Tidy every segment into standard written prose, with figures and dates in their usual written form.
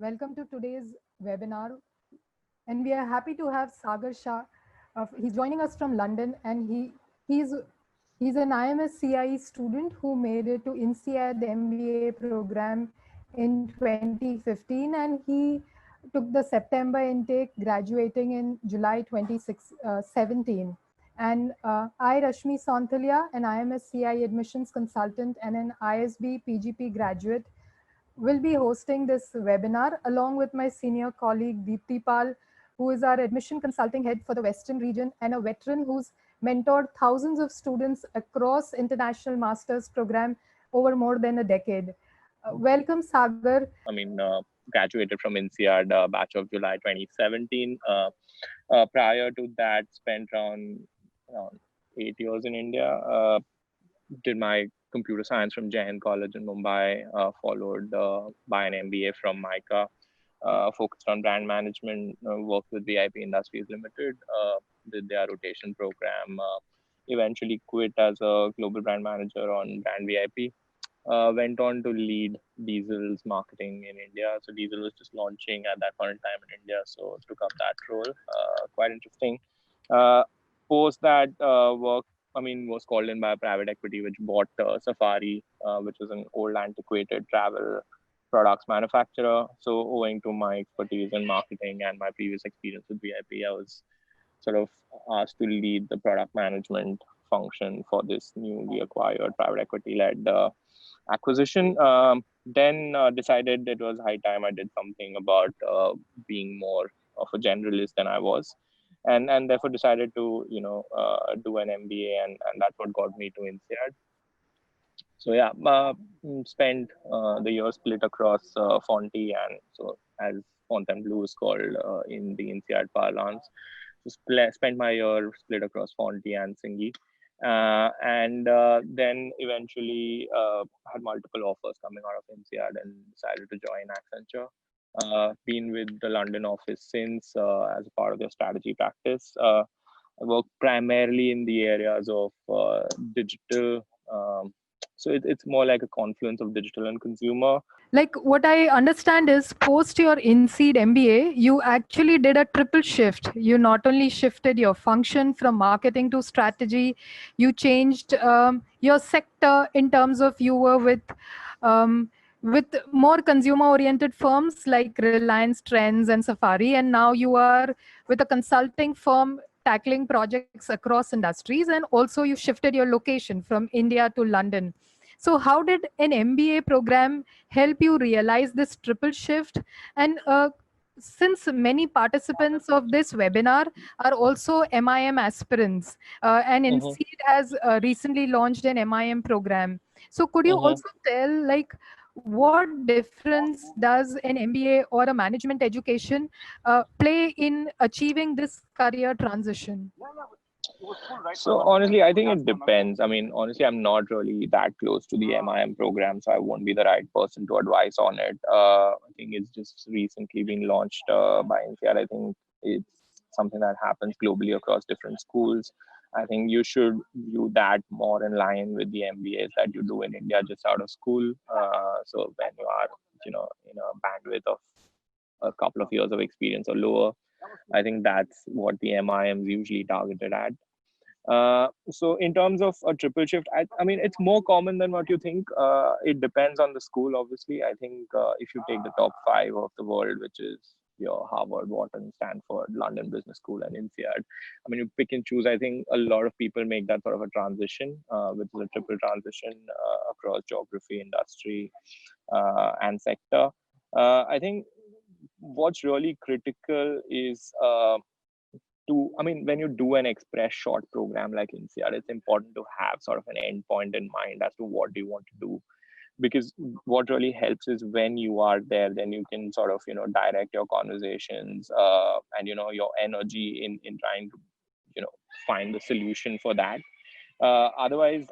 Welcome to today's webinar. And we are happy to have Sagar Shah. He's joining us from London, and he's he's an IMS CIE student who made it to INSEAD MBA program in 2015, and he took the September intake, graduating in July 2017. And I, Rashmi Sonthalia, an IMS CIE admissions consultant and an ISB PGP graduate, will be hosting this webinar along with my senior colleague Deepti Pal, who is our admission consulting head for the Western region and a veteran who's mentored thousands of students across international master's program over more than a decade. Welcome, Sagar. Graduated from INSEAD batch of July 2017. Prior to that, spent around 8 years in India. Did my computer science from Jain College in Mumbai, followed by an MBA from MICA, focused on brand management, worked with VIP Industries Limited, did their rotation program, eventually quit as a global brand manager on brand VIP. Went on to lead Diesel's marketing in India. So Diesel was just launching at that point in time in India, so took up that role. Quite interesting. Post that work, was called in by a private equity which bought Safari, which was an old antiquated travel products manufacturer. So owing to my expertise in marketing and my previous experience with VIP, I was sort of asked to lead the product management function for this newly acquired private equity led acquisition. Then decided it was high time I did something about being more of a generalist than I was, and therefore decided to do an MBA, and that's what got me to INSEAD. So yeah, spent the year split across Fonty, and so as Fontainebleau is called in the INSEAD parlance. So spent my year split across Fonty and Singi. And then eventually had multiple offers coming out of INSEAD and decided to join Accenture. Been with the London office since as a part of their strategy practice. I work primarily in the areas of digital. So it's more like a confluence of digital and consumer. Like what I understand is post your INSEAD MBA, you actually did a triple shift. You not only shifted your function from marketing to strategy, you changed your sector in terms of you were with more consumer oriented firms like Reliance Trends and Safari, and now you are with a consulting firm tackling projects across industries, and also you shifted your location from India to London. So how did an MBA program help you realize this triple shift? And since many participants of this webinar are also MIM aspirants, and Mm-hmm. INSEAD has recently launched an MIM program. So could you Mm-hmm. also tell, like, what difference does an MBA or a management education play in achieving this career transition? So honestly, I think it depends. Honestly, I'm not really that close to the MIM program, so I won't be the right person to advise on it. I think it's just recently been launched by INSEAD. I think it's something that happens globally across different schools. I think you should view that more in line with the MBAs that you do in India just out of school. So when you are, in a bandwidth of a couple of years of experience or lower, I think that's what the MIMs usually targeted at. So in terms of a triple shift, it's more common than what you think. It depends on the school, obviously. I think if you take the top five of the world, which is your Harvard, Wharton, Stanford, London Business School, and INSEAD, you pick and choose. I think a lot of people make that sort of a transition, which is a triple transition across geography, industry, and sector. I think what's really critical is when you do an express short program like INSEAD, it's important to have sort of an endpoint in mind as to what do you want to do. Because what really helps is when you are there, then you can sort of, direct your conversations and, your energy in trying to, find the solution for that. Otherwise,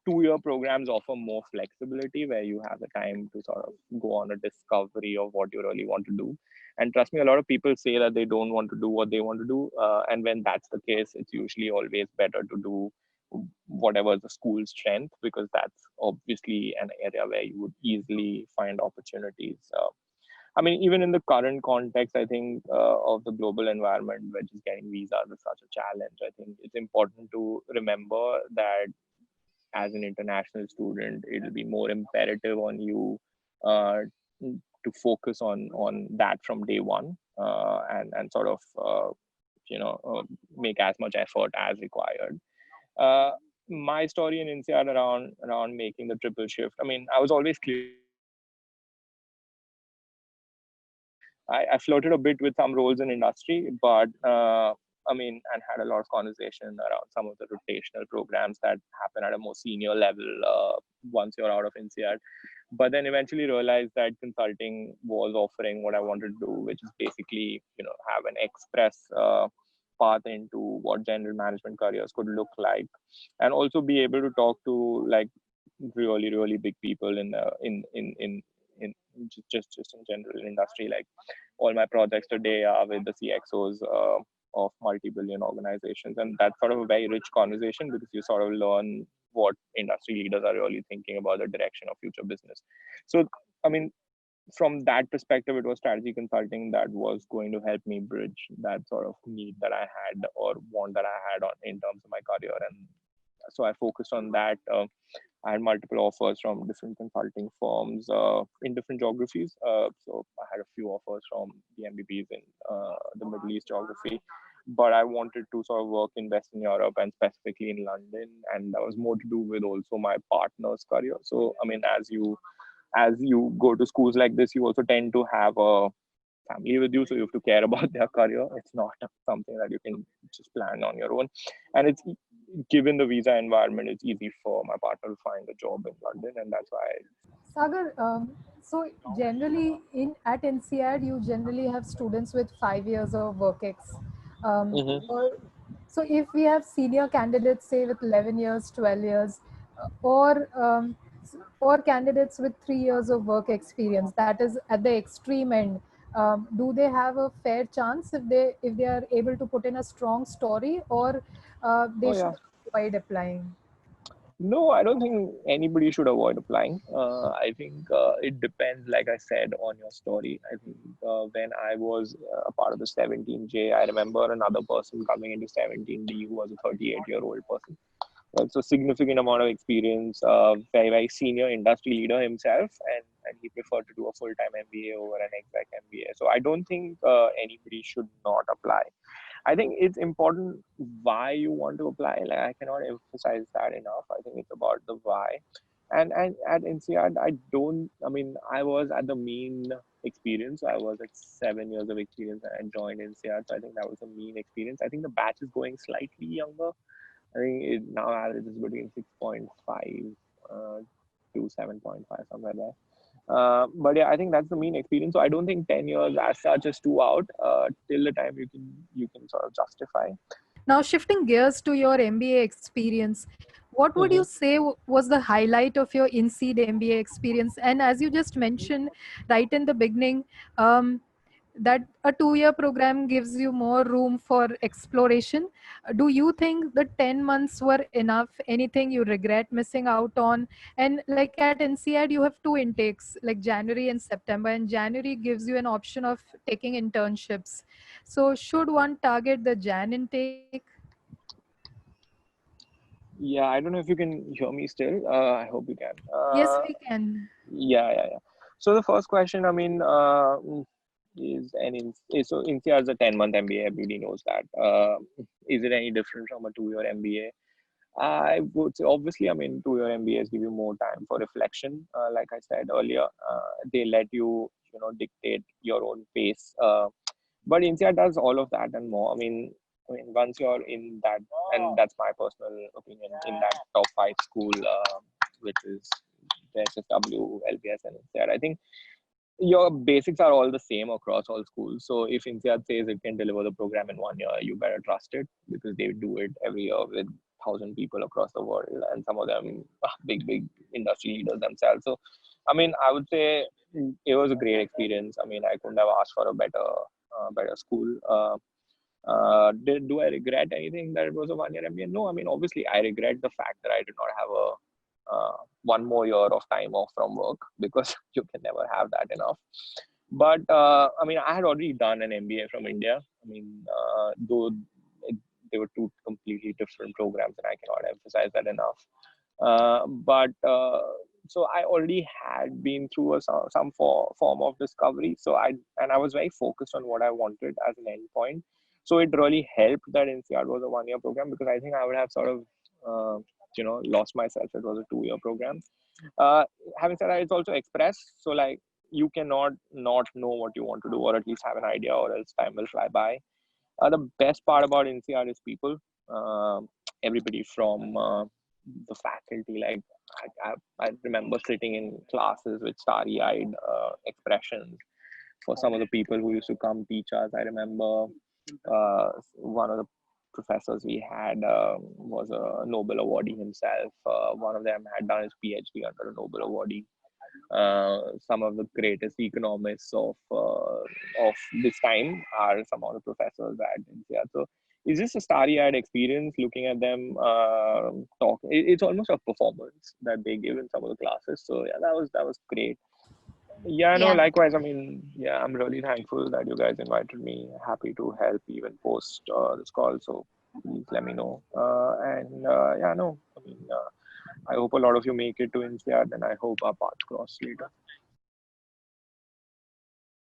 2-year programs offer more flexibility where you have the time to sort of go on a discovery of what you really want to do. And trust me, a lot of people say that they don't want to do what they want to do. And when that's the case, it's usually always better to do whatever the school's strength, because that's obviously an area where you would easily find opportunities. I mean, even in the current context, I think of the global environment, where just getting visas is such a challenge. I think it's important to remember that as an international student, it'll be more imperative on you uh, to focus on that from day one, and sort of make as much effort as required. Uh, my story in INSEAD around making the triple shift. I mean, I was always clear that I wanted to do industry. I flirted a bit with some roles in industry, but I mean, and had a lot of conversation around some of the rotational programs that happen at a more senior level once you're out of INSEAD. But then eventually realized that consulting was offering what I wanted to do, which is basically, have an express path into what general management careers could look like, and also be able to talk to like really big people in just in general industry. Like all my projects today are with the CXOs of multi-billion organizations, and that's sort of a very rich conversation, because you sort of learn what industry leaders are really thinking about the direction of future business. So I mean, from that perspective, it was strategy consulting that was going to help me bridge that sort of need that I had, or want that I had on in terms of my career. And so I focused on that. I had multiple offers from different consulting firms in different geographies. So I had a few offers from the MBBs in the Middle East geography, but I wanted to sort of work in Western Europe, and specifically in London, and that was more to do with also my partner's career. So I mean, as you go to schools like this, you also tend to have a family with you, so you have to care about their career. It's not something that you can just plan on your own. And it's, given the visa environment, it's easy for my partner to find a job in London, and that's why. Sagar, so generally in at INSEAD, you generally have students with 5 years of work ex. Mhm. Or so if we have senior candidates, say with 11 years, 12 years, or candidates with 3 years of work experience, that is at the extreme end. Do they have a fair chance if they are able to put in a strong story, or Oh they yeah. should avoid applying? No, I don't think anybody should avoid applying. I think it depends, like I said, on your story. I think when I was a part of the 17J, I remember another person coming into 17D who was a 38-year-old person. So significant amount of experience, very senior industry leader himself, and he preferred to do a full-time MBA over an exec MBA. So I don't think anybody should not apply. I think it's important why you want to apply. Like I cannot emphasize that enough. I think it's about the why. And at INSEAD, I don't. I mean, I was at the mean experience. I was at 7 years of experience, and I joined INSEAD. So I think that was a mean experience. I think the batch is going slightly younger. I think it now averages between 6.5 to 7.5, somewhere there. But yeah, I think that's the main experience. So I don't think 10 years as such is too out till the time you can sort of justify. Now, shifting gears to your MBA experience, what would you Mhm. say was the highlight of your in-seed MBA experience? And as you just mentioned right in the beginning, that a 2-year program gives you more room for exploration. Do you think the 10 months were enough? Anything you regret missing out on? And like at INSEAD, you have two intakes, like January and September, and January gives you an option of taking internships. So, should one target the Jan intake? Yeah, I don't know if you can hear me still. I hope you can. Yes, we can. Yeah. So the first question, I mean, so INSEAD is a 10-month MBA. Everybody knows that. Is it any different from a 2-year MBA? I would say, obviously, I mean, 2-year MBAs give you more time for reflection. Like I said earlier, they let you, dictate your own pace. But INSEAD does all of that and more. I mean, once you're in that, and that's my personal opinion, in that top five school, which is the SSW, LBS, and INSEAD, I think your basics are all the same across all schools. So if INSEAD says it can deliver the program in 1 year, you better trust it, because they do it every year with 1,000 people across the world, and some of them are big industry leaders themselves. So, I mean, I would say it was a great experience. I mean, I couldn't have asked for a better school. Do I regret anything that it was a 1 year MBA? No, I mean, obviously, I regret the fact that I did not have a one more year of time off from work, because you can never have that enough. But I mean, I had already done an MBA from India. I mean, though it, they were two completely different programs, and I cannot emphasize that enough. But so I already had been through some form of discovery. So I was very focused on what I wanted as an endpoint. So it really helped that INSEAD was a 1 year program, because I think I would have sort of lost myself. It was a 2 year program. Uh, Having said that, it's also express. So like, you cannot not know what you want to do, or at least have an idea, or else time will fly by. The best part about INSEAD is people. Everybody from the faculty, like I remember sitting in classes with starry-eyed expressions for some of the people who used to come teach us. I remember one of the professors we had was a Nobel awardee himself. One of them had done his PhD under a Nobel awardee. Some of the greatest economists of this time are some of the professors at INSEAD. So it's just a starry-eyed experience looking at them talk. It's almost a performance that they give in some of the classes. So yeah, that was great. Yeah, no, Yeah. likewise. I mean, yeah, I'm really thankful that you guys invited me. Happy to help even post this call. So please let me know. And yeah, no, I mean, I hope a lot of you make it to INSEAD, and I hope our paths cross later.